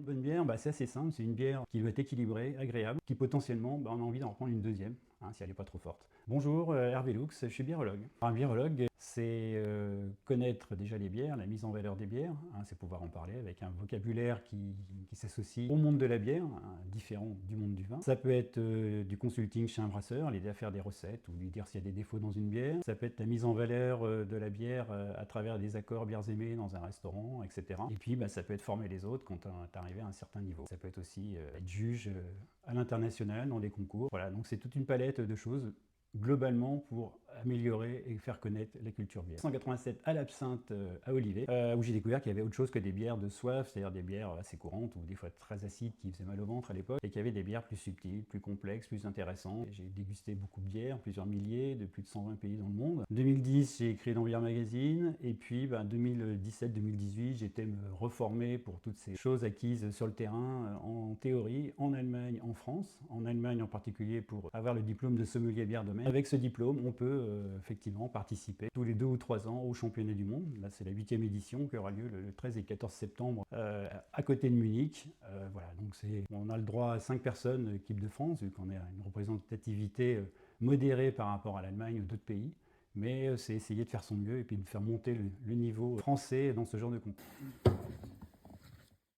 Bonne bière, c'est assez simple, c'est une bière qui doit être équilibrée, agréable, qui potentiellement, on a envie d'en reprendre une deuxième, si elle n'est pas trop forte. Bonjour, Hervé Lux, je suis birologue. Un birologue, c'est connaître déjà les bières, la mise en valeur des bières, c'est pouvoir en parler avec un vocabulaire qui s'associe au monde de la bière, différent du monde du vin. Ça peut être du consulting chez un brasseur, l'aider à faire des recettes ou lui dire s'il y a des défauts dans une bière. Ça peut être la mise en valeur de la bière à travers des accords bières aimées dans un restaurant, etc. Et puis ça peut être former les autres quand tu es arrivé à un certain niveau. Ça peut être aussi être juge à l'international dans des concours. Voilà, donc c'est toute une palette de choses globalement pour améliorer et faire connaître la culture bière. 187 à l'absinthe à Olivet, où j'ai découvert qu'il y avait autre chose que des bières de soif, c'est-à-dire des bières assez courantes ou des fois très acides qui faisaient mal au ventre à l'époque, et qu'il y avait des bières plus subtiles, plus complexes, plus intéressantes. J'ai dégusté beaucoup de bières, plusieurs milliers, de plus de 120 pays dans le monde. En 2010, j'ai écrit dans Beer Magazine, et puis 2017-2018, j'étais me reformer pour toutes ces choses acquises sur le terrain, en théorie, en Allemagne, en France. En Allemagne en particulier pour avoir le diplôme de sommelier bière domaine. Avec ce diplôme, on peut effectivement participer tous les 2 ou 3 ans au championnat du monde. Là, c'est la 8e édition qui aura lieu le 13 et 14 septembre à côté de Munich. Voilà, donc on a le droit à 5 personnes, équipe de France, vu qu'on a une représentativité modérée par rapport à l'Allemagne ou d'autres pays. Mais c'est essayer de faire son mieux et puis de faire monter le niveau français dans ce genre de concours.